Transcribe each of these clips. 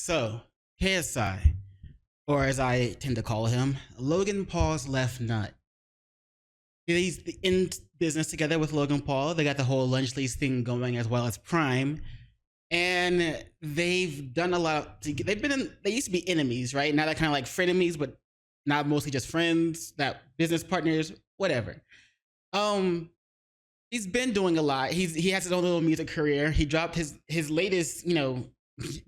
So, KSI, or as I tend to call him, Logan Paul's left nut. He's in business together with Logan Paul. They got the whole lunch lease thing going as well as Prime. And they've done a lot. They used to be enemies, right? Now they're kind of like frenemies, but now mostly just friends, that business partners, whatever. He's been doing a lot. He has his own little music career. He dropped his latest,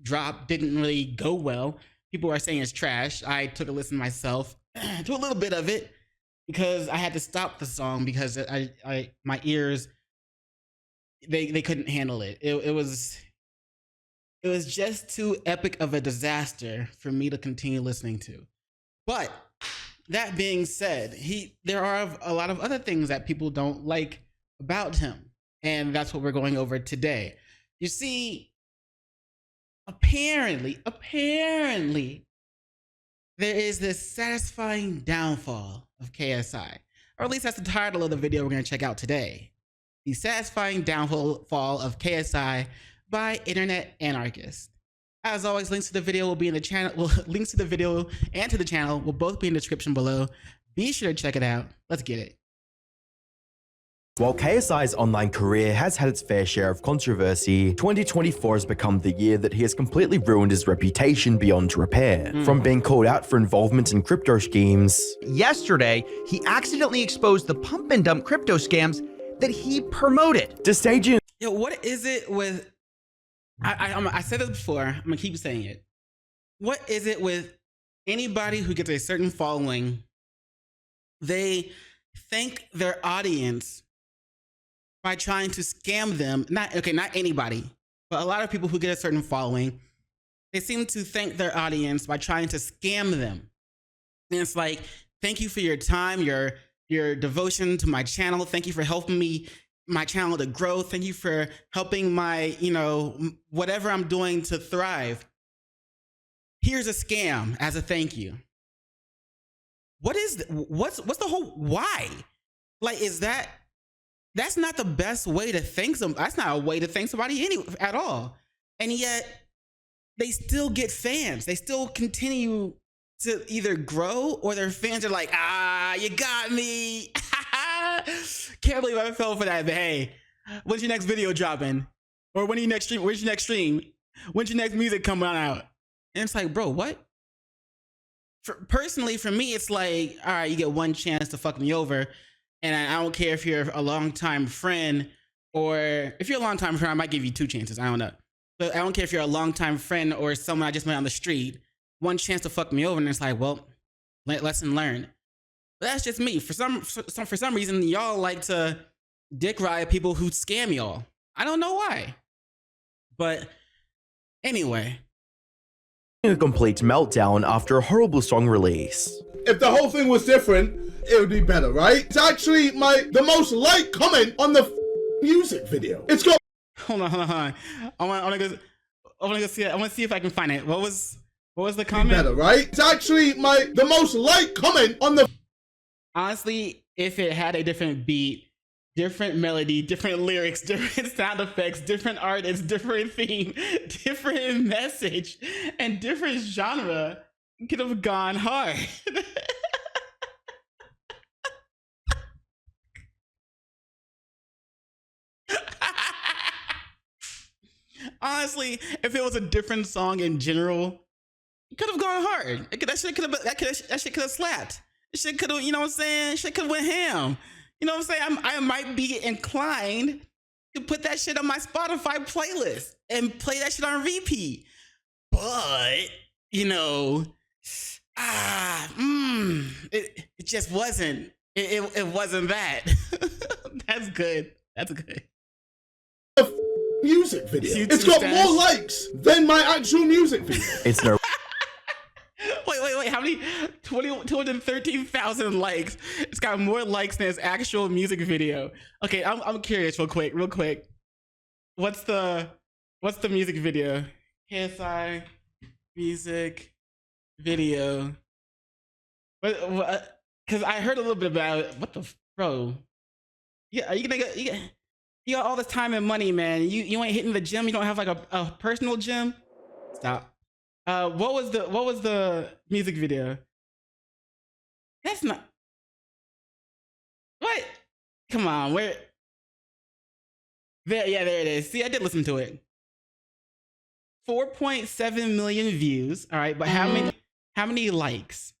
drop didn't really go well. People are saying it's trash. I took a listen myself to a little bit of it because I had to stop the song because my ears they couldn't handle it. It was just too epic of a disaster for me to continue listening to. But that being said, there are a lot of other things that people don't like about him, and that's what we're going over today. You see, apparently, there is this satisfying downfall of KSI, or at least that's the title of the video we're going to check out today. The satisfying downfall of KSI by Internet Anarchist. As always, links to the video will be in the channel. Well, links to the video and to the channel will both be in the description below. Be sure to check it out. Let's get it. While KSI's online career has had its fair share of controversy, 2024 has become the year that he has completely ruined his reputation beyond repair. From being called out for involvement in crypto schemes. Yesterday, he accidentally exposed the pump and dump crypto scams that he promoted. To staging. What is it with... I said this before, I'm gonna keep saying it. What is it with anybody who gets a certain following? They thank their audience by trying to scam them. Not anybody, but a lot of people who get a certain following, they seem to thank their audience by trying to scam them. And it's like, thank you for your time, your devotion to my channel. Thank you for helping my channel to grow. Thank you for helping my, whatever I'm doing to thrive. Here's a scam as a thank you. What's the whole why? Like, that's not the best way to thank them. That's not a way to thank somebody at all. And yet they still get fans. They still continue to either grow, or their fans are like, you got me. Can't believe I fell for that. But hey, when's your next video dropping? Or when are your next stream? Where's your next stream? When's your next music coming out? And it's like, bro, what? Personally, for me, it's like, all right, you get one chance to fuck me over. And I don't care if you're a longtime friend, or if you're a longtime friend, I might give you two chances. I don't know. But I don't care if you're a longtime friend or someone I just met on the street. One chance to fuck me over, and it's like, well, lesson learned. But that's just me. For some reason, y'all like to dick ride people who scam y'all. I don't know why. But anyway. A complete meltdown after a horrible song release. If the whole thing was different, it would be better, right? It's actually the most liked comment on the music video. It's got... Hold on. I want to go see it. I want to see if I can find it. What was the comment? Better, right? It's actually the most liked comment on the... Honestly, if it had a different beat, different melody, different lyrics, different sound effects, different artists, different theme, different message, and different genre, it could have gone hard. Honestly, if it was a different song in general, it could have gone hard. That shit could have slapped. Shit could have, you know what I'm saying? Shit could have went ham. You know what I'm saying? I might be inclined to put that shit on my Spotify playlist and play that shit on repeat. But, it just wasn't. It wasn't that. That's good. That's good. Music video. It's got more likes than my actual music video. It's no... Wait, how many? 213,000 likes. It's got more likes than its actual music video. Okay, I'm curious real quick. What's the music video? KSI music video. What? Because I heard a little bit about it. What the bro? Yeah, are you gonna get? You got all this time and money, man. You ain't hitting the gym. You don't have like a personal gym. Stop. What was the music video? That's not what. Come on, where? There, yeah, there it is. See, I did listen to it. 4.7 million views. All right, but how many likes?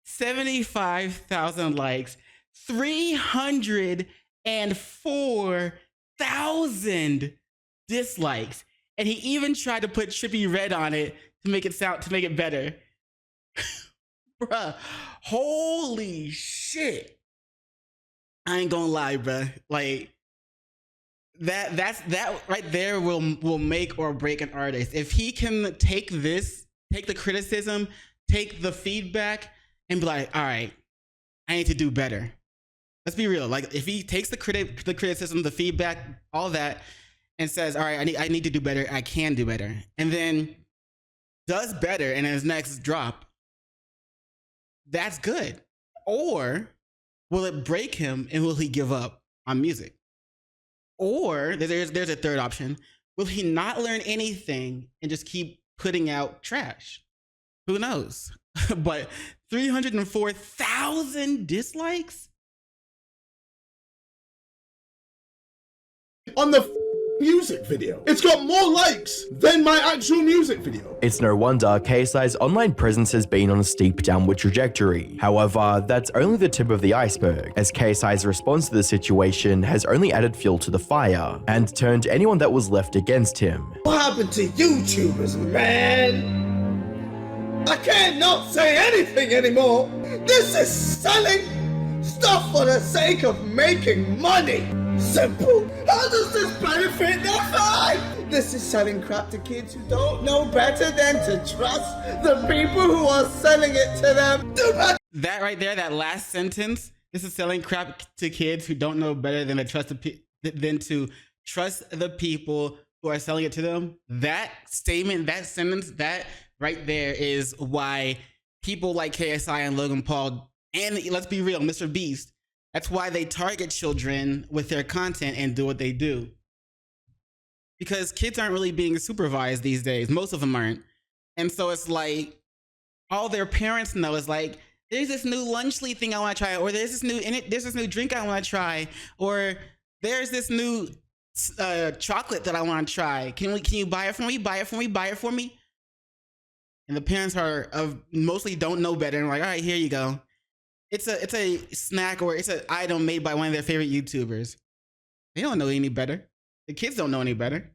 75,000 likes. 304,000 dislikes. And he even tried to put Trippy Red on it to make it better. Bruh, holy shit. I ain't gonna lie, bruh. Like that right there will make or break an artist. If he can take the criticism, take the feedback, and be like, all right, I need to do better. Let's be real. Like if he takes the criticism, the feedback, all that, and says, all right, I need to do better, I can do better, and then does better in his next drop, that's good. Or will it break him and will he give up on music? Or there's a third option. Will he not learn anything and just keep putting out trash? Who knows? But 304,000 dislikes? On the music video. It's got more likes than my actual music video. It's no wonder KSI's online presence has been on a steep downward trajectory. However, that's only the tip of the iceberg, as KSI's response to the situation has only added fuel to the fire and turned anyone that was left against him. What happened to YouTubers, man? I can't not say anything anymore. This is selling stuff for the sake of making money. Simple. How does this benefit their life? This is selling crap to kids who don't know better than to trust the people who are selling it to them. That right there, that last sentence, this is selling crap to kids who don't know better than to trust the people who are selling it to them. That statement, that sentence, that right there is why people like KSI and Logan Paul, and let's be real, Mr. Beast, that's why they target children with their content and do what they do. Because kids aren't really being supervised these days. Most of them aren't. And so it's like, all their parents know is like, there's this new lunchly thing I want to try, or there's this new drink I want to try, or there's this new chocolate that I want to try. Can you buy it for me? Buy it for me? Buy it for me? And the parents mostly don't know better and like, all right, here you go. It's a snack or it's an item made by one of their favorite YouTubers. They don't know any better. The kids don't know any better.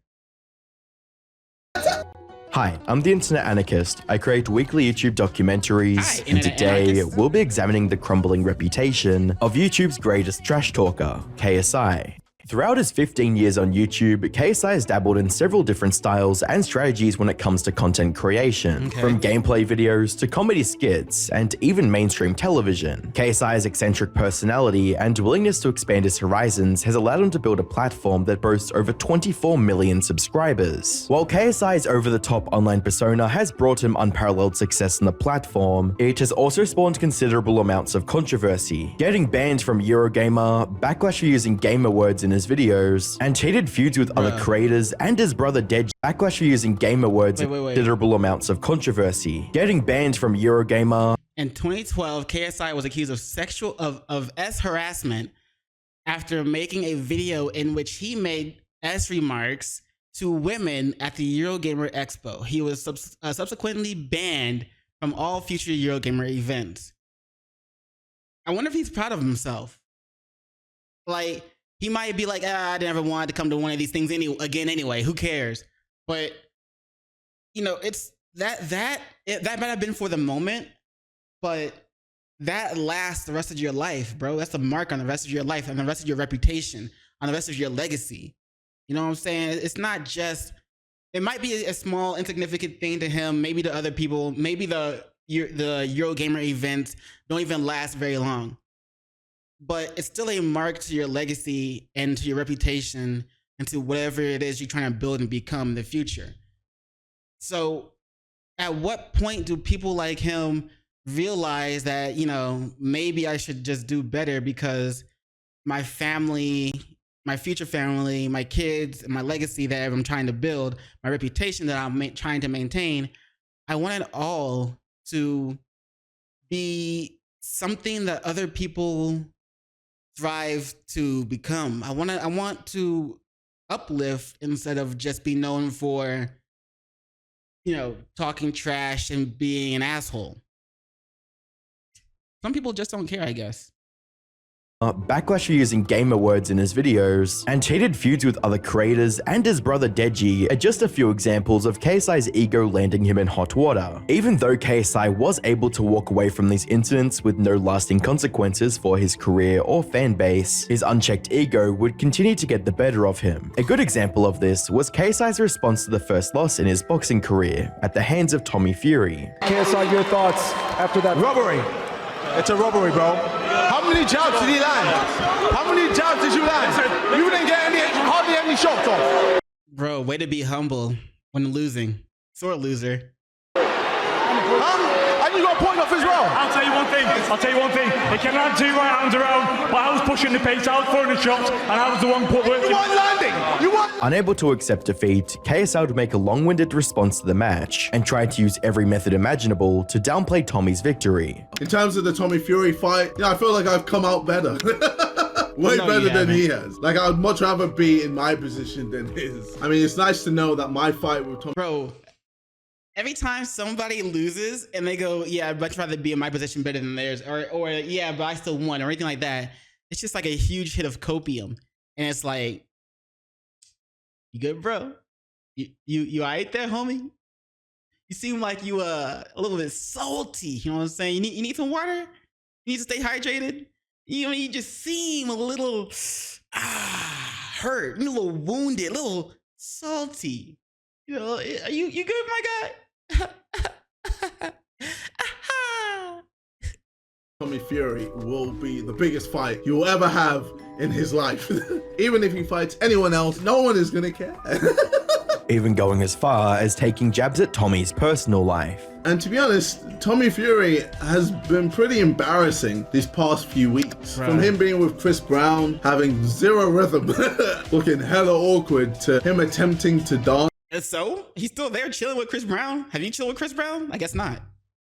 Hi, I'm the Internet Anarchist. I create weekly YouTube documentaries, Hi, and Internet today Anarchist. we'll be examining the crumbling reputation of YouTube's greatest trash talker, KSI. Throughout his 15 years on YouTube, KSI has dabbled in several different styles and strategies when it comes to content creation, from gameplay videos to comedy skits and even mainstream television. KSI's eccentric personality and willingness to expand his horizons has allowed him to build a platform that boasts over 24 million subscribers. While KSI's over-the-top online persona has brought him unparalleled success on the platform, it has also spawned considerable amounts of controversy, getting banned from Eurogamer, backlash for using gamer words in his videos, and heated feuds with other creators, and his brother Dead backlash for using gamer words and considerable amounts of controversy, getting banned from Eurogamer. In 2012, KSI was accused of S harassment after making a video in which he made S remarks to women at the Eurogamer Expo. He was subsequently banned from all future Eurogamer events. I wonder if he's proud of himself. Like, he might be like, I never wanted to come to one of these things again anyway. Who cares? But, you know, it's that might have been for the moment, but that lasts the rest of your life, bro. That's a mark on the rest of your life, on the rest of your reputation, on the rest of your legacy. You know what I'm saying? It's not just, it might be a small, insignificant thing to him, maybe to other people, maybe the Eurogamer events don't even last very long. But it's still a mark to your legacy and to your reputation and to whatever it is you're trying to build and become in the future. So at what point do people like him realize that, you know, maybe I should just do better because my family, my future family, my kids, my legacy that I'm trying to build, my reputation that I'm trying to maintain I want it all to be something that other people thrive to become. I want to uplift instead of just be known for, talking trash and being an asshole. Some people just don't care, I guess. Backlash for using gamer words in his videos, and heated feuds with other creators and his brother Deji are just a few examples of KSI's ego landing him in hot water. Even though KSI was able to walk away from these incidents with no lasting consequences for his career or fan base, his unchecked ego would continue to get the better of him. A good example of this was KSI's response to the first loss in his boxing career at the hands of Tommy Fury. KSI, your thoughts after that robbery? It's a robbery, bro. How many jabs did he land? How many jabs did you land? You didn't get hardly any shots off. Bro, way to be humble when losing. Sore loser. And you got a point off as well. I'll tell you one thing. He can land 2 right hands around, but I was pushing the pace, I was throwing the shots, and I was the one put working. You weren't landing. Unable to accept defeat, KSI would make a long-winded response to the match and tried to use every method imaginable to downplay Tommy's victory. In terms of the Tommy Fury fight, I feel like I've come out better. Way No, better you than haven't. he has. Like, I'd much rather be in my position than his. I mean, it's nice to know that my fight with Tommy... Bro, every time somebody loses and they go, yeah, I'd much rather be in my position better than theirs, or yeah, but I still won, or anything like that, it's just like a huge hit of copium. And it's like, you good, bro? You all right there, homie? You seem like you a little bit salty, you know what I'm saying? You need some water? You need to stay hydrated? You just seem a little hurt, a little wounded, a little salty. Are you good, my guy? Tommy Fury will be the biggest fight he will ever have in his life. Even if he fights anyone else, no one is gonna care. Even going as far as taking jabs at Tommy's personal life. And to be honest, Tommy Fury has been pretty embarrassing these past few weeks. Right. From him being with Chris Brown, having zero rhythm, looking hella awkward, to him attempting to dance So he's still there chilling with Chris Brown. Have you chilled with Chris Brown? I guess not.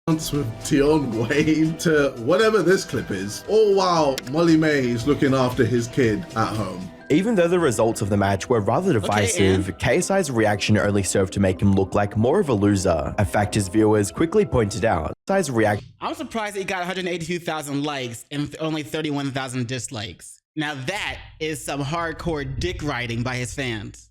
with Tion Wayne, to whatever this clip is, all while Molly May is looking after his kid at home. Even though the results of the match were rather divisive, KSI's reaction only served to make him look like more of a loser, a fact his viewers quickly pointed out. KSI's reaction I'm surprised he got 182,000 likes and only 31,000 dislikes. Now that is some hardcore dick riding by his fans.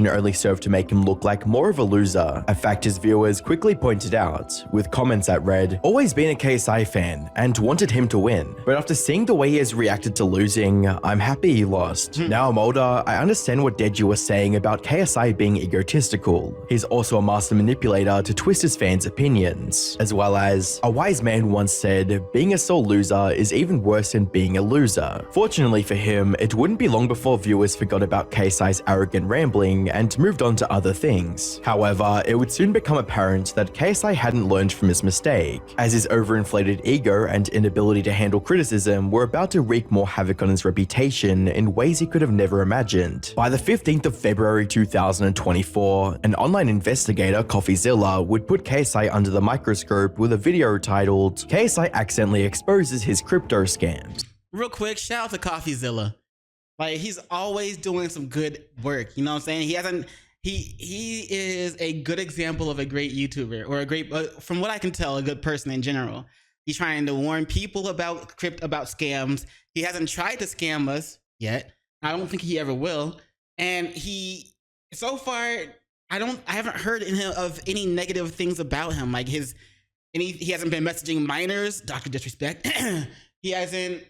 only served to make him look like more of a loser, a fact his viewers quickly pointed out, with comments that read, "Always been a KSI fan and wanted him to win, but after seeing the way he has reacted to losing, I'm happy he lost. Now I'm older, I understand what Deji was saying about KSI being egotistical. He's also a master manipulator to twist his fans' opinions, as well as, a wise man once said, being a sore loser is even worse than being a loser." Fortunately for him, it wouldn't be long before viewers forgot about KSI's arrogant rambling and moved on to other things. However, it would soon become apparent that KSI hadn't learned from his mistake, as his overinflated ego and inability to handle criticism were about to wreak more havoc on his reputation in ways he could have never imagined. By the 15th of February 2024, an online investigator, CoffeeZilla, would put KSI under the microscope with a video titled, "KSI Accidentally Exposes His Crypto Scams." Real quick, shout out to CoffeeZilla. Like, he's always doing some good work. You know what I'm saying? He is a good example of a great YouTuber, or a great, from what I can tell, a good person in general. He's trying to warn people about scams. He hasn't tried to scam us yet. I don't think he ever will. And so far, I haven't heard of any negative things about him. Like he hasn't been messaging minors, Dr. Disrespect. He hasn't,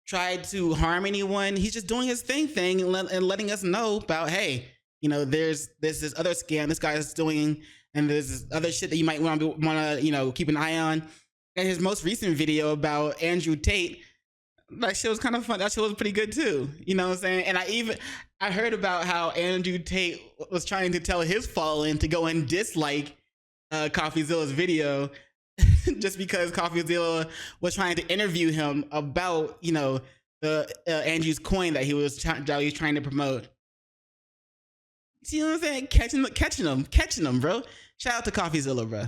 tried to harm anyone. He's just doing his thing and letting us know about, hey, there's this other scam this guy is doing, and there's this other shit that you might want to keep an eye on. And his most recent video about Andrew Tate, that shit was kind of fun. That shit was pretty good too. You know what I'm saying? And I heard about how Andrew Tate was trying to tell his following to go and dislike CoffeeZilla's video, just because CoffeeZilla was trying to interview him about, the Andrew's coin that he was trying to promote. See what I'm saying? Catching them, bro. Shout out to CoffeeZilla, bro.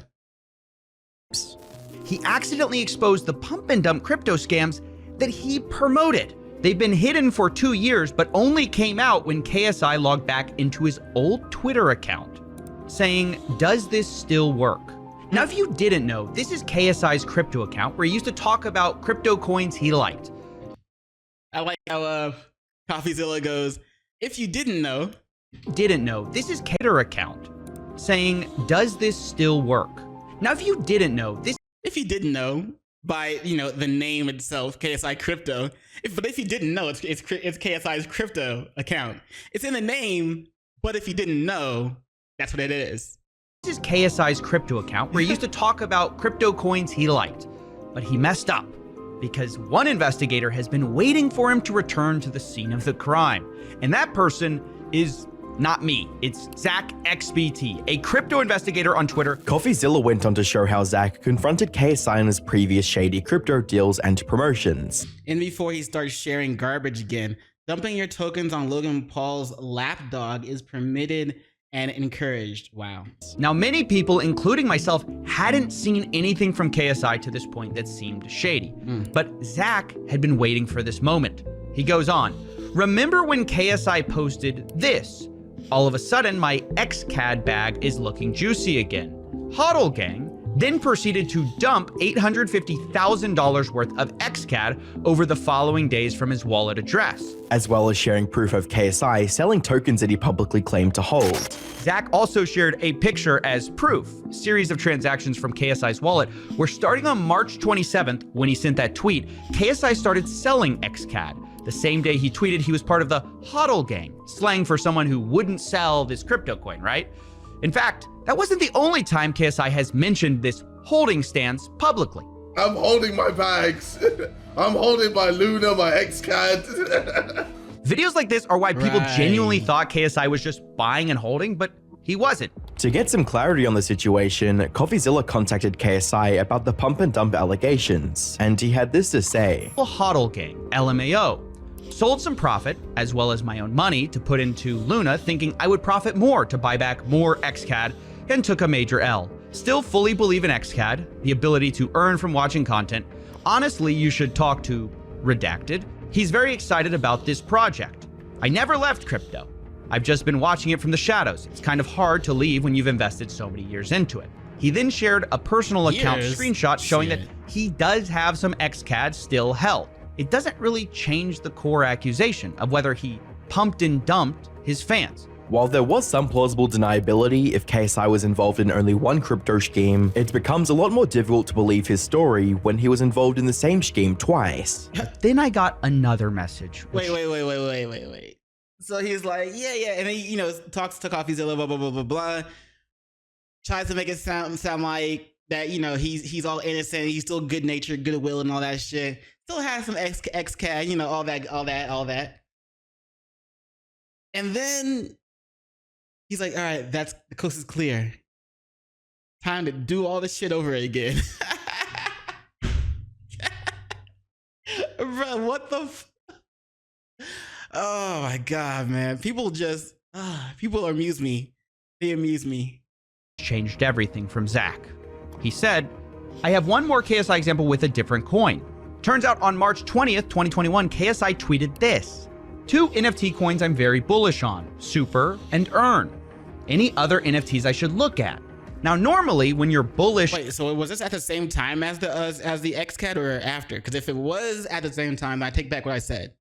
He accidentally exposed the pump and dump crypto scams that he promoted. They've been hidden for 2 years, but only came out when KSI logged back into his old Twitter account, saying, "Does this still work?" Now, if you didn't know, this is KSI's crypto account where he used to talk about crypto coins he liked. I like how CoffeeZilla goes, if you didn't know, this is Twitter account saying, "Does this still work?" Now, if you didn't know, this by, the name itself, KSI Crypto. But if you didn't know, it's KSI's crypto account. It's in the name, but if you didn't know, that's what it is. This is KSI's crypto account where he used to talk about crypto coins he liked, but he messed up because one investigator has been waiting for him to return to the scene of the crime. And that person is not me. It's Zach XBT, a crypto investigator on Twitter. CoffeeZilla went on to show how Zach confronted KSI on his previous shady crypto deals and promotions. And before he starts sharing garbage again, dumping your tokens on Logan Paul's lapdog is permitted and encouraged. Wow. Now, many people, including myself, hadn't seen anything from KSI to this point that seemed shady. But Zach had been waiting for this moment. He goes on, "Remember when KSI posted this? All of a sudden, my XCAD bag is looking juicy again. Hodl Gang then proceeded to dump $850,000 worth of XCAD over the following days from his wallet address, as well as sharing proof of KSI selling tokens that he publicly claimed to hold. Zach also shared a picture as proof. Series of transactions from KSI's wallet were starting on March 27th when he sent that tweet. KSI started selling XCAD. The same day he tweeted he was part of the HODL gang, slang for someone who wouldn't sell this crypto coin, right? In fact, that wasn't the only time KSI has mentioned this holding stance publicly. I'm holding my bags. I'm holding my Luna, my XCAD. Videos like this are why people genuinely thought KSI was just buying and holding, but he wasn't. To get some clarity on the situation, CoffeeZilla contacted KSI about the pump and dump allegations, and he had this to say. HODL gang, LMAO. Sold some profit, as well as my own money, to put into Luna, thinking I would profit more to buy back more XCAD, and took a major L. Still fully believe in XCAD, the ability to earn from watching content. Honestly, you should talk to Redacted. He's very excited about this project. I never left crypto. I've just been watching it from the shadows. It's kind of hard to leave when you've invested so many years into it. He then shared a personal account screenshot showing that he does have some XCAD still held. It doesn't really change the core accusation of whether he pumped and dumped his fans. While there was some plausible deniability if KSI was involved in only one crypto scheme, it becomes a lot more difficult to believe his story when he was involved in the same scheme twice. But then I got another message. Wait. So he's like, yeah, and then he, talks to CoffeeZilla, blah, blah, blah, blah, blah. Tries to make it sound like that, he's all innocent, he's still good-natured, goodwill, and all that shit. Still has some XCAD, all that. And then he's like, all right, the coast is clear. Time to do all this shit over again. Bro, what the oh my God, man. People amuse me. They amuse me. Changed everything from Zach. He said, I have one more KSI example with a different coin. Turns out on March 20th, 2021, KSI tweeted this. 2 NFT coins I'm very bullish on, Super and Earn. Any other NFTs I should look at? Now, normally when you're bullish... Wait, so was this at the same time as the XCAD or after? Because if it was at the same time, I take back what I said.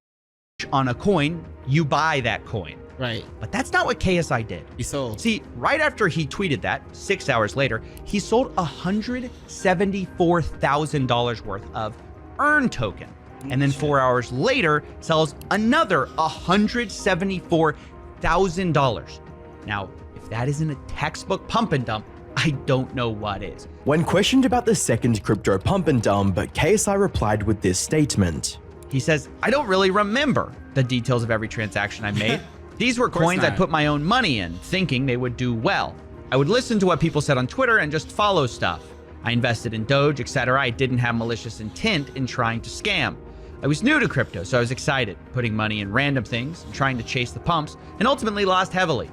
On a coin, you buy that coin. Right. But that's not what KSI did. He sold. See, right after he tweeted that, 6 hours later, he sold $174,000 worth of Earn token. And then 4 hours later, sells another $174,000. Now, if that isn't a textbook pump and dump, I don't know what is. When questioned about the second crypto pump and dump, KSI replied with this statement. He says, I don't really remember the details of every transaction I made. These were coins I put my own money in, thinking they would do well. I would listen to what people said on Twitter and just follow stuff. I invested in Doge, etc. I didn't have malicious intent in trying to scam. I was new to crypto, so I was excited, putting money in random things, and trying to chase the pumps, and ultimately lost heavily.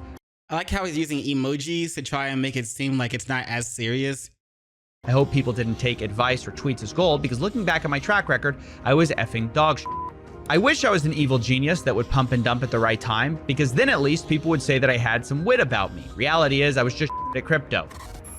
I like how he's using emojis to try and make it seem like it's not as serious. I hope people didn't take advice or tweets as gold, because looking back at my track record, I was effing dog shit. I wish I was an evil genius that would pump and dump at the right time, because then at least people would say that I had some wit about me. Reality is I was just shit at crypto.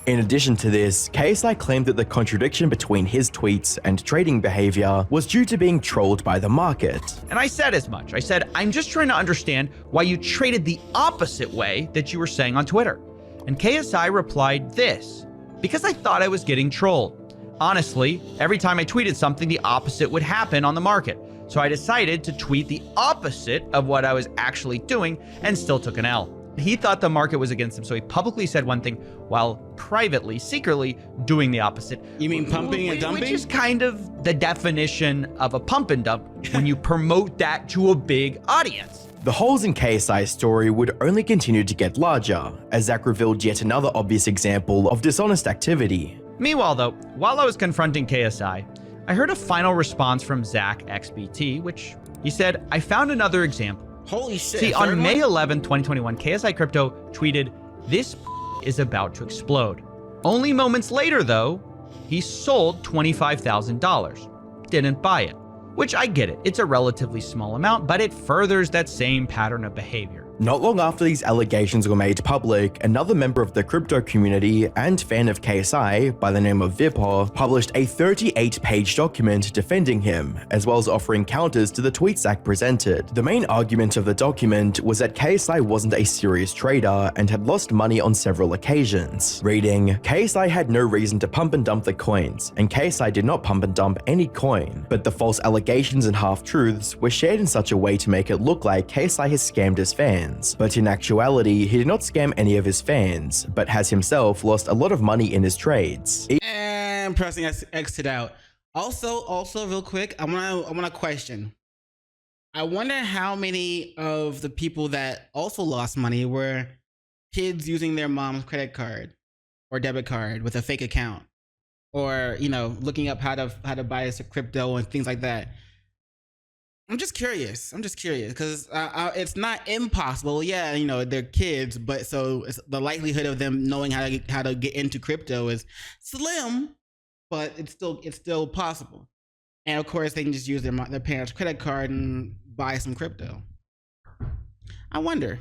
In addition to this, KSI claimed that the contradiction between his tweets and trading behavior was due to being trolled by the market. And I said as much. I said, I'm just trying to understand why you traded the opposite way that you were saying on Twitter. And KSI replied this: because I thought I was getting trolled. Honestly, every time I tweeted something, the opposite would happen on the market. So I decided to tweet the opposite of what I was actually doing and still took an L. He thought the market was against him, so he publicly said one thing while privately, secretly doing the opposite. You mean pumping and dumping? Which is kind of the definition of a pump and dump when you promote that to a big audience. The holes in KSI's story would only continue to get larger, as Zach revealed yet another obvious example of dishonest activity. Meanwhile, though, while I was confronting KSI, I heard a final response from Zach XBT, which he said, I found another example. Holy shit. See, on May 11, 2021, KSI Crypto tweeted, this is about to explode. Only moments later, though, he sold $25,000. Didn't buy it, which I get it. It's a relatively small amount, but it furthers that same pattern of behavior. Not long after these allegations were made public, another member of the crypto community and fan of KSI by the name of Vipor published a 38-page document defending him, as well as offering counters to the tweets Zach presented. The main argument of the document was that KSI wasn't a serious trader and had lost money on several occasions. Reading, KSI had no reason to pump and dump the coins, and KSI did not pump and dump any coin, but the false allegations and half-truths were shared in such a way to make it look like KSI has scammed his fans. But in actuality, he did not scam any of his fans, but has himself lost a lot of money in his trades. And pressing exit out. Also, real quick, I wanna question. I wonder how many of the people that also lost money were kids using their mom's credit card or debit card with a fake account, or looking up how to buy us a crypto and things like that. I'm just curious because it's not impossible. Yeah, they're kids, but so the likelihood of them knowing how to get into crypto is slim, but it's still possible. And of course, they can just use their parents' credit card and buy some crypto. I wonder.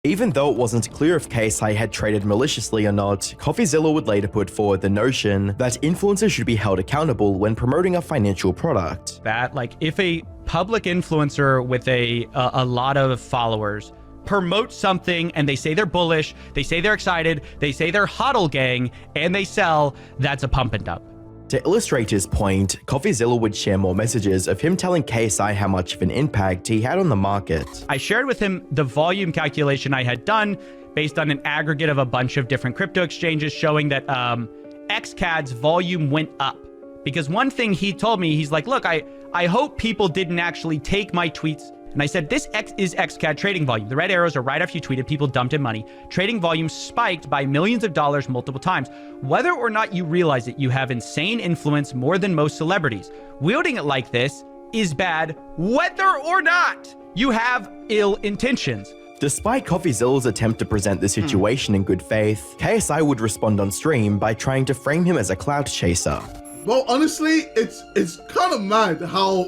Even though it wasn't clear if KSI had traded maliciously or not, CoffeeZilla would later put forward the notion that influencers should be held accountable when promoting a financial product. That, like, if a public influencer with a lot of followers promotes something and they say they're bullish, they say they're excited, they say they're HODL gang, and they sell, that's a pump and dump. To illustrate his point, CoffeeZilla would share more messages of him telling KSI how much of an impact he had on the market. I shared with him the volume calculation I had done based on an aggregate of a bunch of different crypto exchanges showing that XCAD's volume went up. Because one thing he told me, he's like, look, I hope people didn't actually take my tweets. And I said, this is XCAD trading volume. The red arrows are right after you tweeted, people dumped in money. Trading volume spiked by millions of dollars multiple times. Whether or not you realize it, you have insane influence more than most celebrities. Wielding it like this is bad, whether or not you have ill intentions. Despite CoffeeZilla's attempt to present the situation in good faith, KSI would respond on stream by trying to frame him as a cloud chaser. Well, honestly, it's kind of mad how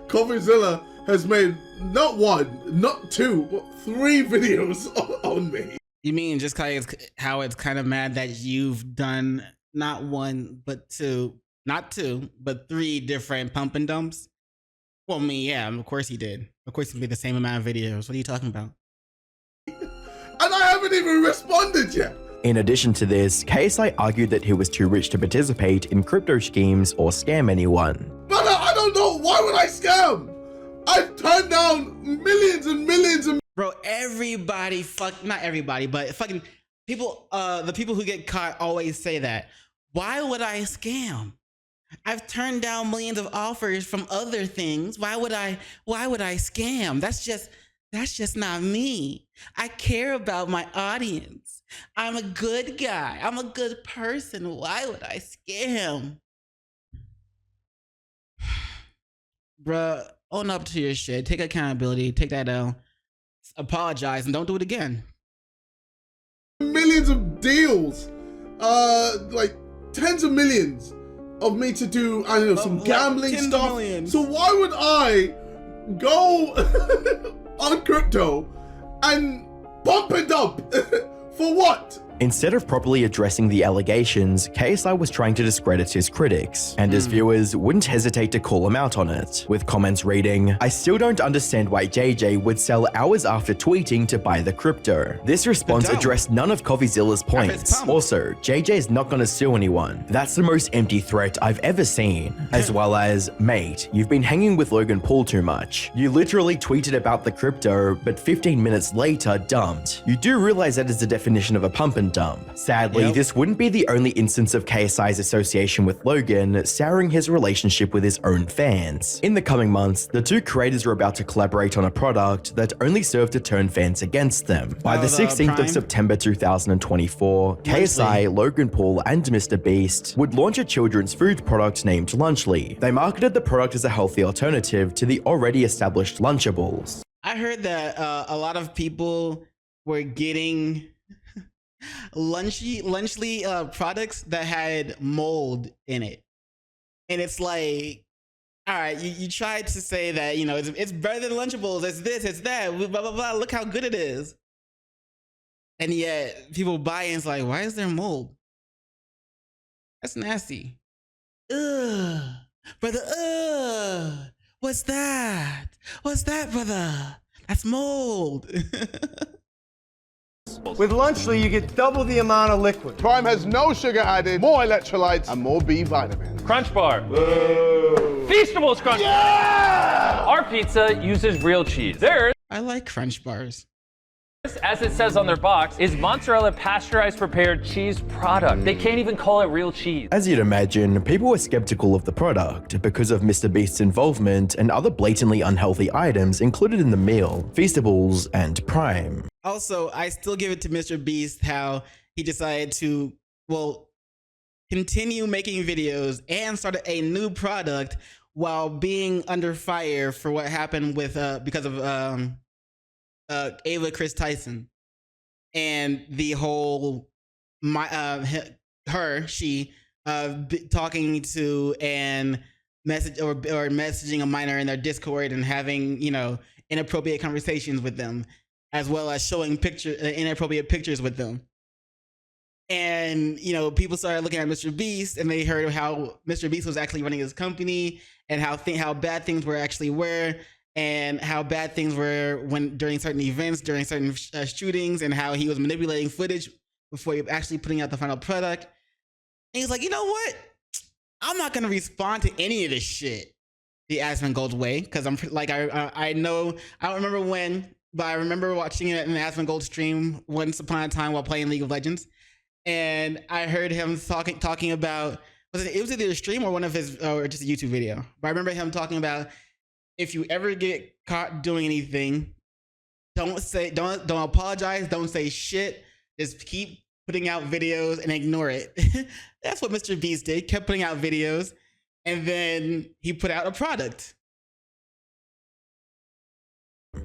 CoffeeZilla has made not one, not two, but 3 videos on me. You mean just how it's kind of mad that you've done not one, but not two, but 3 different pump and dumps? Well, yeah, of course he did. Of course he made the same amount of videos. What are you talking about? And I haven't even responded yet. In addition to this, KSI argued that he was too rich to participate in crypto schemes or scam anyone. But I don't know, why would I scam? I've turned down millions and millions and... Bro, everybody, not everybody, but fucking people, the people who get caught always say that. Why would I scam? I've turned down millions of offers from other things. Why would I scam? That's just not me. I care about my audience. I'm a good guy. I'm a good person. Why would I scam? Bruh, own up to your shit. Take accountability. Take that L. Apologize and don't do it again. Millions of deals. like tens of millions of me to do, I don't know, some gambling tens of stuff. millions. So why would I go on crypto and pump it up for what? Instead of properly addressing the allegations, KSI was trying to discredit his critics, and his viewers wouldn't hesitate to call him out on it, with comments reading, "I still don't understand why JJ would sell hours after tweeting to buy the crypto." This response addressed none of Coffeezilla's points. Also, JJ is not gonna sue anyone. That's the most empty threat I've ever seen. As well as, "Mate, you've been hanging with Logan Paul too much. You literally tweeted about the crypto, but 15 minutes later dumped. You do realize that is the definition of a pump and dump." Sadly, this wouldn't be the only instance of KSI's association with Logan souring his relationship with his own fans. In the coming months, the two creators were about to collaborate on a product that only served to turn fans against them. By the 16th of September 2024, KSI, Logan Paul, and Mr. Beast would launch a children's food product named Lunchly. They marketed the product as a healthy alternative to the already established Lunchables. I heard that a lot of people were getting Lunchly products that had mold in it, and it's like, all right, you tried to say that, you know, it's better than Lunchables, it's this, it's that, blah blah blah, look how good it is, and yet people buy it and it's like, why is there mold? That's nasty. Ugh, brother. Ugh, what's that? What's that, brother? That's mold. With Lunchly, you get double the amount of liquid. Prime has no sugar added, more electrolytes, and more B vitamins. Crunch Bar. Feastables Crunch Bar. Yeah! Our pizza uses real cheese. Theirs, I like Crunch Bars. as it says on their box, is mozzarella pasteurized prepared cheese product. They can't even call it real cheese. As you'd imagine, people were skeptical of the product because of Mr. Beast's involvement and other blatantly unhealthy items included in the meal, Feastables, and Prime. Also, I still give it to Mr. Beast how he decided to, well, continue making videos and started a new product while being under fire for what happened with because of Ava Chris Tyson and the whole she talking to and messaging a minor in their Discord and having, you know, inappropriate conversations with them, as well as showing inappropriate pictures with them. And, you know, people started looking at Mr. Beast and they heard how Mr. Beast was actually running his company and how bad things were and how bad things were during certain events, during certain shootings, and how he was manipulating footage before he actually putting out the final product. And he's like, you know what? I'm not going to respond to any of this shit the Aspen Gold way, because I'm like, I know, I don't remember when, but I remember watching it in the Aspen Gold stream once upon a time while playing League of Legends. And I heard him talking about, it was either a stream or one of his, or just a YouTube video. But I remember him talking about, if you ever get caught doing anything, don't apologize, don't say shit, just keep putting out videos and ignore it. That's what Mr. Beast did, kept putting out videos, and then he put out a product.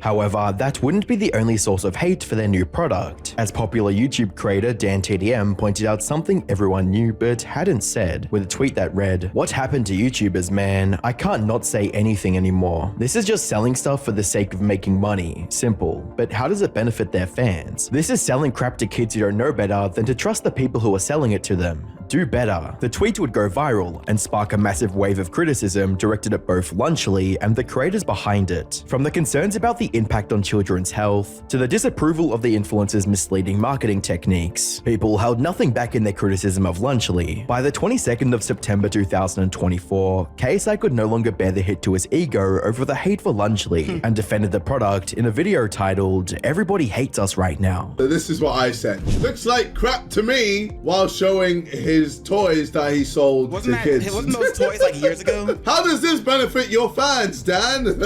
However, that wouldn't be the only source of hate for their new product, as popular YouTube creator Dan TDM pointed out something everyone knew but hadn't said, with a tweet that read, "What happened to YouTubers, man? I can't not say anything anymore. This is just selling stuff for the sake of making money. Simple. But how does it benefit their fans? This is selling crap to kids who don't know better than to trust the people who are selling it to them. Do better." The tweet would go viral and spark a massive wave of criticism directed at both Lunchly and the creators behind it. From the concerns about the impact on children's health, to the disapproval of the influencer's misleading marketing techniques, people held nothing back in their criticism of Lunchly. By the 22nd of September 2024, KSI could no longer bear the hit to his ego over the hate for Lunchly and defended the product in a video titled, "Everybody Hates Us Right Now." So this is what I said. Looks like crap to me, while showing his toys that he sold to kids. Wasn't those toys like years ago? How does this benefit your fans, Dan?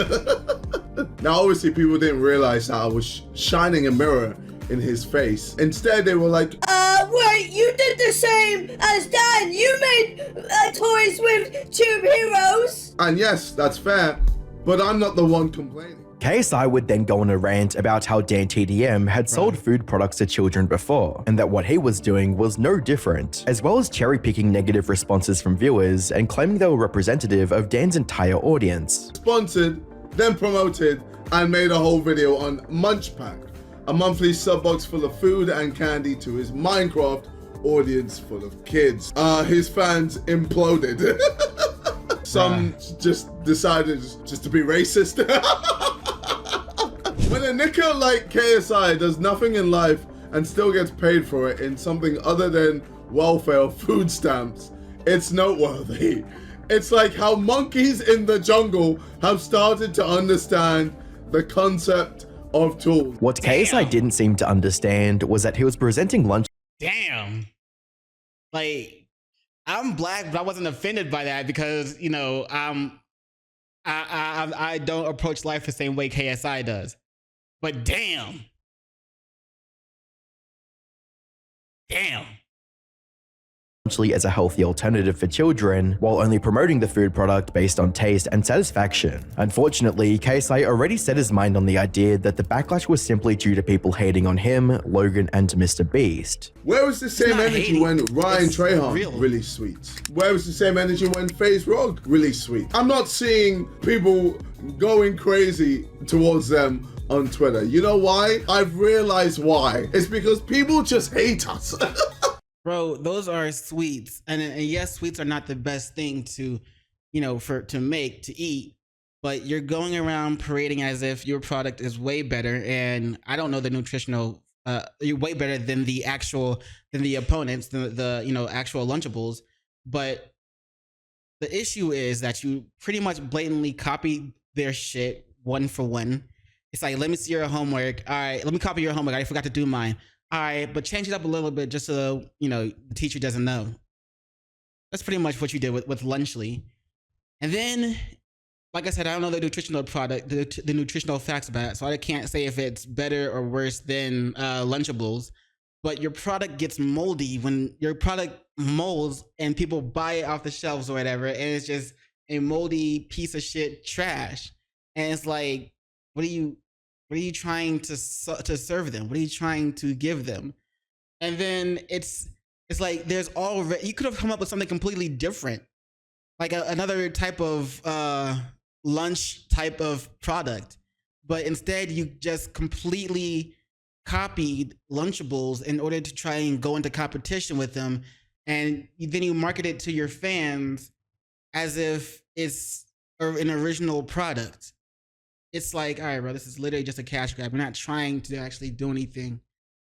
Now, obviously, people didn't realize that I was shining a mirror in his face. Instead, they were like, wait, you did the same as Dan. You made toys with Tube Heroes. And yes, that's fair, but I'm not the one complaining. KSI would then go on a rant about how Dan TDM had sold food products to children before, and that what he was doing was no different, as well as cherry-picking negative responses from viewers and claiming they were representative of Dan's entire audience. Sponsored, then promoted, and made a whole video on Munch Pack, a monthly sub box full of food and candy to his Minecraft audience full of kids. His fans imploded. Some just decided just to be racist. When a knicker like KSI does nothing in life and still gets paid for it in something other than welfare or food stamps, it's noteworthy. It's like how monkeys in the jungle have started to understand the concept of tools. What KSI didn't seem to understand was that he was presenting lunch. Damn. Like, I'm black, but I wasn't offended by that because, you know, I don't approach life the same way KSI does. But damn. As a healthy alternative for children, while only promoting the food product based on taste and satisfaction. Unfortunately, KSI already set his mind on the idea that the backlash was simply due to people hating on him, Logan, and Mr. Beast. Where was the same energy when Ryan Trehan released sweets? Where was the same energy when FaZe Rogue released sweets? I'm not seeing people going crazy towards them on Twitter. You know why? I've realized why. It's because people just hate us. Bro, those are sweets. And yes, sweets are not the best thing to, you know, to eat, but you're going around parading as if your product is way better. And I don't know the nutritional, you're way better than the opponents, the you know, actual Lunchables. But the issue is that you pretty much blatantly copy their shit one for one. It's like, let me see your homework. All right, let me copy your homework. I forgot to do mine. All right, but change it up a little bit just so, you know, the teacher doesn't know. That's pretty much what you did with Lunchly. And then, like I said, I don't know the nutritional product, the nutritional facts about it, so I can't say if it's better or worse than Lunchables. But your product gets moldy when your product molds and people buy it off the shelves or whatever, and it's just a moldy piece of shit trash. And it's like, what are you trying to serve them? What are you trying to give them? And then it's like there's already, you could have come up with something completely different, like another type of lunch type of product, but instead you just completely copied Lunchables in order to try and go into competition with them, and then you market it to your fans as if it's an original product. It's like, all right, bro, this is literally just a cash grab. We're not trying to actually do anything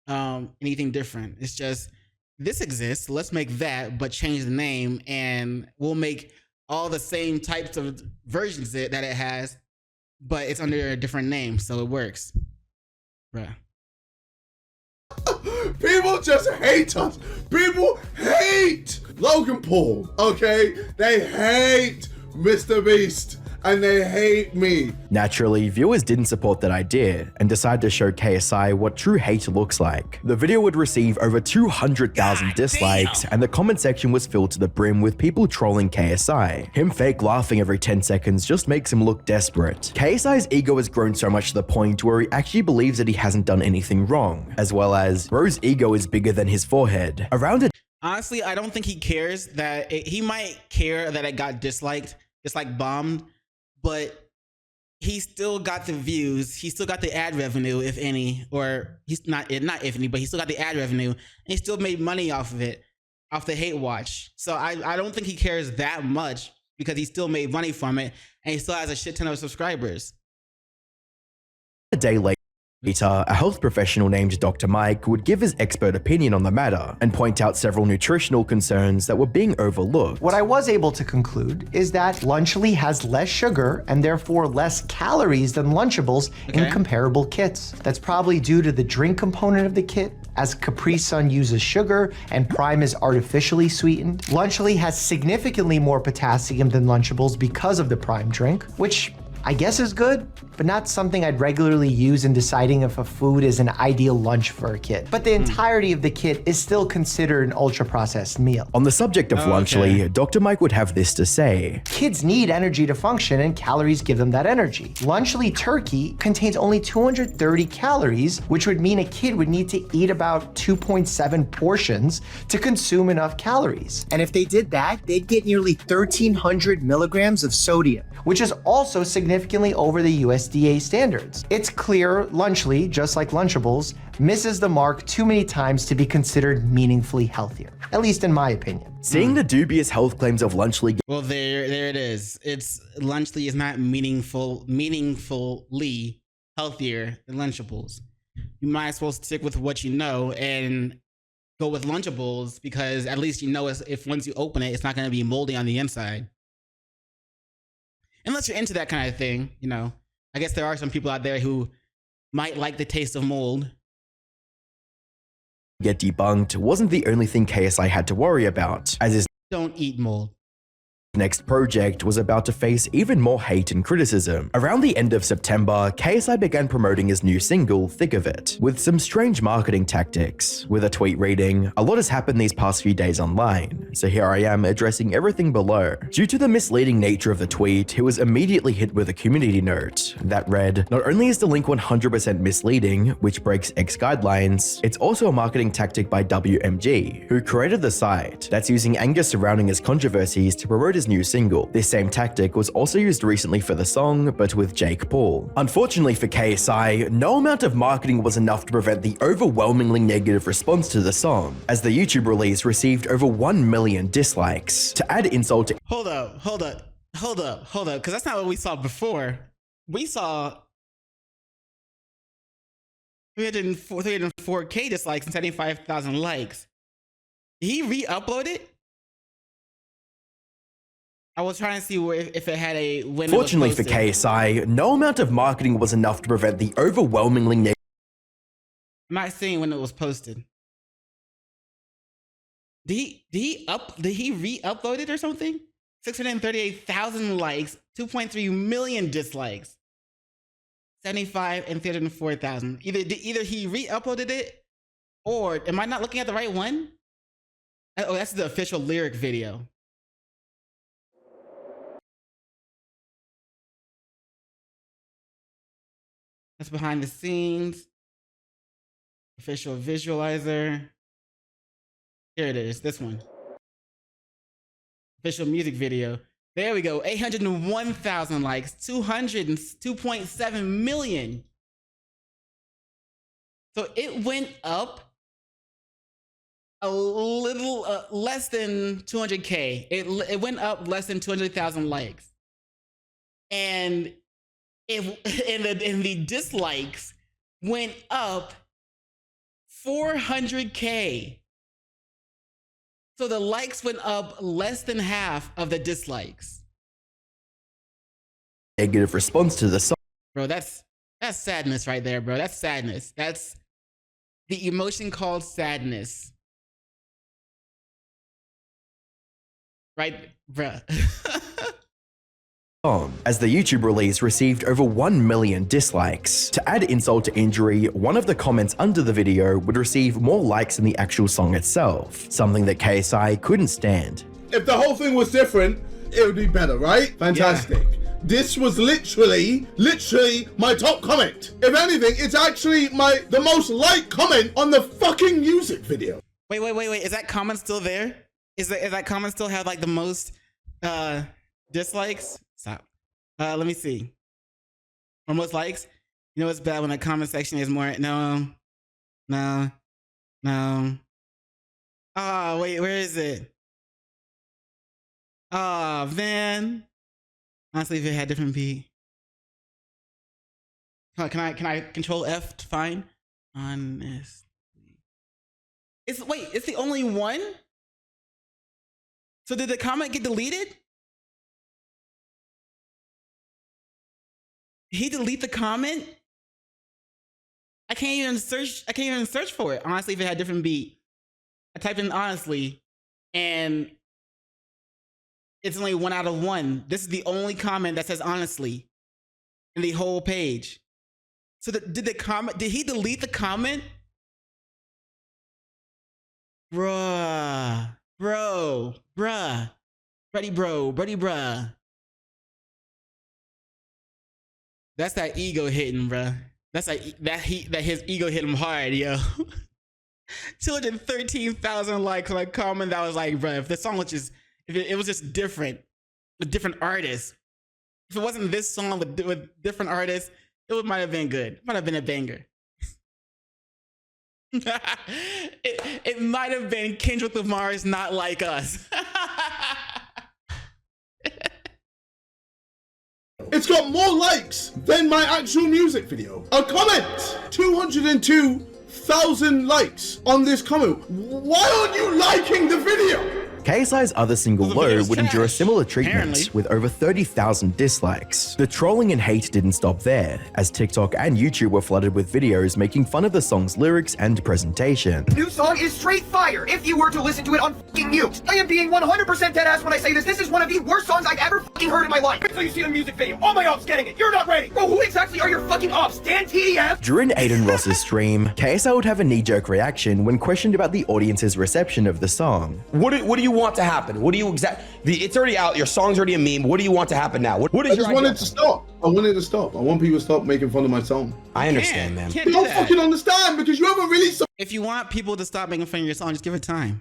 different. It's just, this exists, let's make that, but change the name, and we'll make all the same types of versions that it has, but it's under a different name, so it works. Bruh. People just hate us. People hate Logan Paul, okay? They hate Mr. Beast. And they hate me. Naturally, viewers didn't support that idea and decided to show KSI what true hate looks like. The video would receive over 200,000 dislikes, and the comment section was filled to the brim with people trolling KSI. Him fake laughing every 10 seconds just makes him look desperate. KSI's ego has grown so much to the point where he actually believes that he hasn't done anything wrong, as well as bro's ego is bigger than his forehead. Honestly, I don't think he cares that he might care that it got disliked, bombed, but he still got the views, he still got the ad revenue, if any, or he's not if any, but he still got the ad revenue, and he still made money off of it, off the hate watch. So I don't think he cares that much because he still made money from it, and he still has a shit ton of subscribers. A day later, a health professional named Dr. Mike would give his expert opinion on the matter and point out several nutritional concerns that were being overlooked. What I was able to conclude is that Lunchly has less sugar and therefore less calories than Lunchables in comparable kits. That's probably due to the drink component of the kit, as Capri Sun uses sugar and Prime is artificially sweetened. Lunchly has significantly more potassium than Lunchables because of the Prime drink, which I guess is good, but not something I'd regularly use in deciding if a food is an ideal lunch for a kid. But the entirety of the kit is still considered an ultra-processed meal. On the subject of Lunchly, Dr. Mike would have this to say. Kids need energy to function, and calories give them that energy. Lunchly turkey contains only 230 calories, which would mean a kid would need to eat about 2.7 portions to consume enough calories. And if they did that, they'd get nearly 1,300 milligrams of sodium, which is also significantly over the USDA standards. It's clear Lunchly, just like Lunchables, misses the mark too many times to be considered meaningfully healthier, at least in my opinion. Seeing the dubious health claims of Lunchly. Well, there it is. It's Lunchly is not meaningfully healthier than Lunchables. You might as well stick with what you know and go with Lunchables, because at least you know if once you open it, it's not going to be moldy on the inside. Unless you're into that kind of thing, you know. I guess there are some people out there who might like the taste of mold. Get debunked wasn't the only thing KSI had to worry about, as his don't eat mold. Next project was about to face even more hate and criticism. Around the end of September, KSI began promoting his new single, Thick of It, with some strange marketing tactics, with a tweet reading, "A lot has happened these past few days online, so here I am addressing everything below." Due to the misleading nature of the tweet, he was immediately hit with a community note that read, "Not only is the link 100% misleading, which breaks X guidelines, it's also a marketing tactic by WMG, who created the site, that's using anger surrounding his controversies to promote his new single. This same tactic was also used recently for the song, but with Jake Paul." Unfortunately for KSI, no amount of marketing was enough to prevent the overwhelmingly negative response to the song, as the YouTube release received over 1 million dislikes. To add insult to— Hold up, because that's not what we saw before. We saw 304K dislikes and 75,000 likes. Did he re-upload it? I was trying to see if it had a when. Fortunately for KSI, no amount of marketing was enough to prevent the overwhelmingly negative. I'm not seeing when it was posted. Did he re-upload it or something? 638,000 likes, 2.3 million dislikes, 75 and 304,000. Either he re-uploaded it, or am I not looking at the right one? Oh, that's the official lyric video. That's behind the scenes. Official visualizer. Here it is, this one. Official music video. There we go, 801,000 likes, 202.7 million. So it went up a little less than 200K. It went up less than 200,000 likes. And the dislikes went up 400K. So the likes went up less than half of the dislikes. Negative response to the song. Bro, that's sadness right there, bro. That's sadness. That's the emotion called sadness. Right, bruh. As the YouTube release received over 1 million dislikes. To add insult to injury, one of the comments under the video would receive more likes than the actual song itself, something that KSI couldn't stand. If the whole thing was different, it would be better, right? Fantastic. Yeah. This was literally my top comment. If anything, it's actually the most liked comment on the fucking music video. Wait. Is that comment still there? Is that comment still have like the most dislikes? Stop. Let me see. Or most likes? You know what's bad when the comment section is more no. Oh, wait, where is it? Oh, man. Honestly, if it had different beat. Can I control F to find? Honestly. It's the only one? So did the comment get deleted? He delete the comment? I can't even search for it. Honestly, if it had different beat. I typed in honestly, and it's only 1 out of 1. This is the only comment that says honestly. in the whole page. So did the comment? Did he delete the comment? Bruh. That's that ego hitting, bruh. That's like that his ego hit him hard, yo. 213,000 likes on a comment that was like, bruh, if the song was just, if it was just different, with different artists. If it wasn't this song with different artists, it might have been good. It might have been a banger. it might have been Kendrick Lamar's Not Like Us. It's got more likes than my actual music video. A comment! 202,000 likes on this comment. Why aren't you liking the video? KSI's other single, Low, would endure a similar treatment with over 30,000 dislikes. The trolling and hate didn't stop there, as TikTok and YouTube were flooded with videos making fun of the song's lyrics and presentation. New song is straight fire if you were to listen to it on fucking mute. I am being 100% dead ass when I say this. This is one of the worst songs I've ever fucking heard in my life. So you see the music video. All my ops getting it. You're not ready. Bro, who exactly are your fucking ops? Dan TDF? During Aiden Ross's stream, KSI would have a knee-jerk reaction when questioned about the audience's reception of the song. What do you want to happen? What do you it's already out. Your song's already a meme. What do you want to happen now? What is I just wanted to stop. I wanted to stop. I want people to stop making fun of my song. I understand, man. You don't fucking understand because you haven't really. If you want people to stop making fun of your song, just give it time.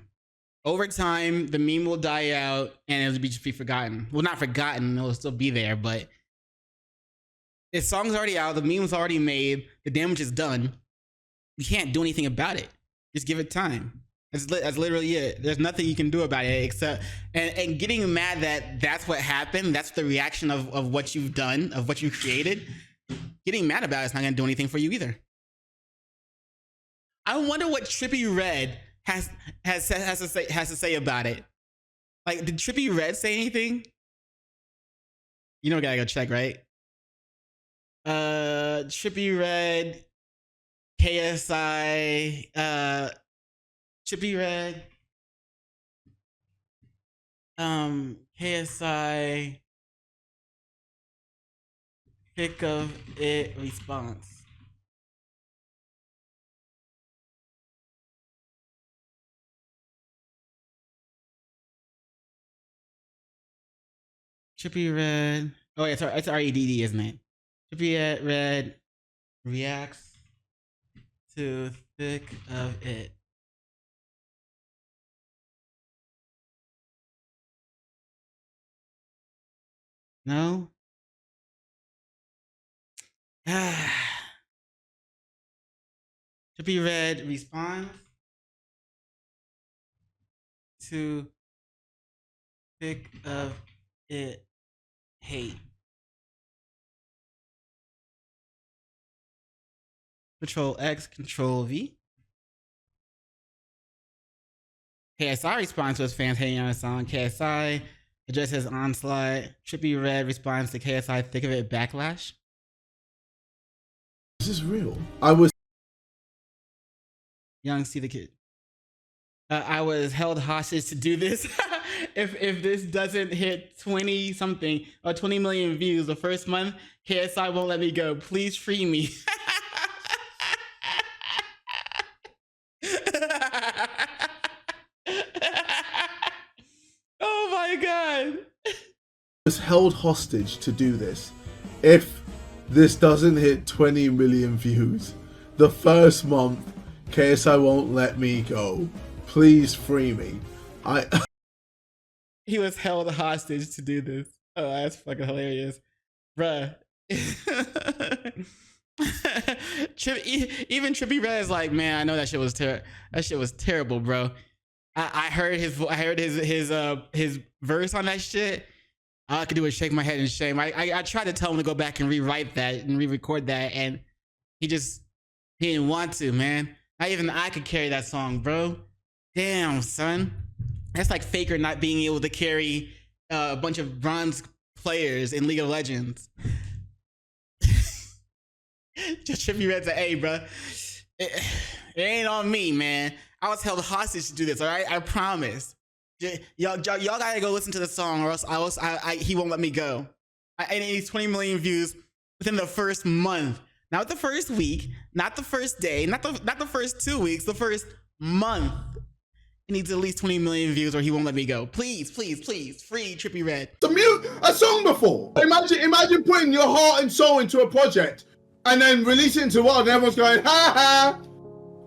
Over time, the meme will die out and it'll just be forgotten. Well, not forgotten. It'll still be there, but the song's already out. The meme's already made. The damage is done. You can't do anything about it. Just give it time. That's literally it. There's nothing you can do about it except and getting mad that that's what happened. That's the reaction of what you've done, of what you created. Getting mad about it's not gonna do anything for you either. I wonder what Trippie Redd has to say about it. Like, did Trippie Redd say anything? You know, gotta go check, right? Trippie Redd, KSI, Trippie Redd, KSI, pick of it response. Trippie Redd. Oh, it's REDD, isn't it? Trippie Redd reacts to thick of it. No. Trippie Redd responds to pick of it hate. Control X, Control V. KSI responds to his fans hating on his song. KSI addresses onslaught. Trippie Redd responds to KSI thick of it backlash. Is this real? I was Young, see the kid. I was held hostage to do this. if this doesn't hit 20 something or 20 million views the first month, KSI won't let me go. Please free me. Oh my God. Was held hostage to do this. If this doesn't hit 20 million views the first month, KSI won't let me go. Please free me. He was held hostage to do this. Oh, that's fucking hilarious. Bruh. Even Trippie Redd is like, man, I know that shit was terrible, bro. I heard his verse on that shit. All I could do was shake my head in shame. I tried to tell him to go back and rewrite that and re-record that, and he didn't want to, man. Not even I could carry that song, bro. Damn, son. That's like Faker not being able to carry a bunch of bronze players in League of Legends. Just Trippie Redd said, hey, bro, it ain't on me, man. I was held hostage to do this, all right? I promise. Y'all gotta go listen to the song, or else he won't let me go. And it needs 20 million views within the first month. Not the first week, not the first day, not the first 2 weeks, the first month. It needs at least 20 million views or he won't let me go. Please, please, please, free Trippie Redd. A song before. Imagine putting your heart and soul into a project and then releasing it to the world and everyone's going, ha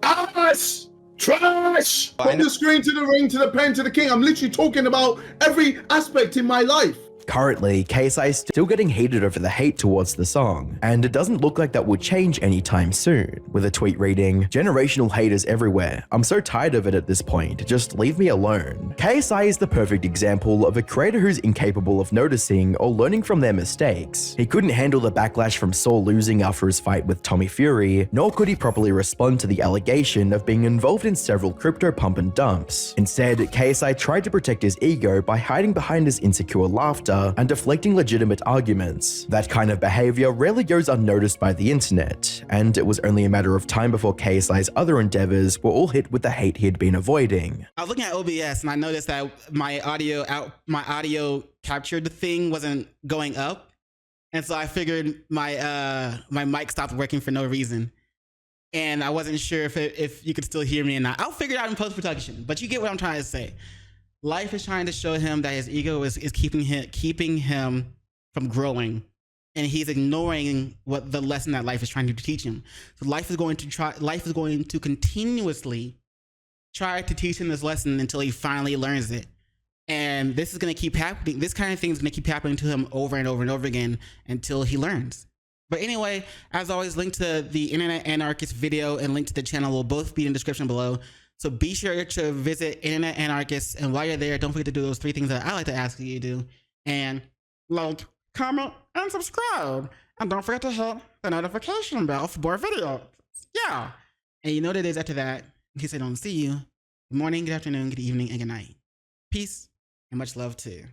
ha, ass, trash. From the screen to the ring to the pen to the king. I'm literally talking about every aspect in my life. Currently, KSI is still getting heated over the hate towards the song, and it doesn't look like that will change anytime soon. With a tweet reading, "Generational haters everywhere. I'm so tired of it at this point. Just leave me alone." KSI is the perfect example of a creator who's incapable of noticing or learning from their mistakes. He couldn't handle the backlash from Saul losing after his fight with Tommy Fury, nor could he properly respond to the allegation of being involved in several crypto pump and dumps. Instead, KSI tried to protect his ego by hiding behind his insecure laughter and deflecting legitimate arguments. That kind of behavior rarely goes unnoticed by the internet, and it was only a matter of time before KSI's other endeavors were all hit with the hate he'd been avoiding. I was looking at OBS and I noticed that my audio captured thing wasn't going up, and so I figured my mic stopped working for no reason, and I wasn't sure if you could still hear me or not. I'll figure it out in post-production, but you get what I'm trying to say. Life is trying to show him that his ego is keeping him from growing, and he's ignoring what the lesson that life is trying to teach him. So life is going to continuously try to teach him this lesson until he finally learns it. And this is going to keep happening. This kind of thing is going to keep happening to him over and over and over again until he learns. But anyway, as always, link to the Internet Anarchist video and link to the channel will both be in the description below. So be sure to visit Internet Anarchist, and while you're there, don't forget to do those 3 things that I like to ask you to do. And like, comment, and subscribe. And don't forget to hit the notification bell for more videos. Yeah. And you know what it is after that, in case I don't see you. Good morning, good afternoon, good evening, and good night. Peace, and much love too.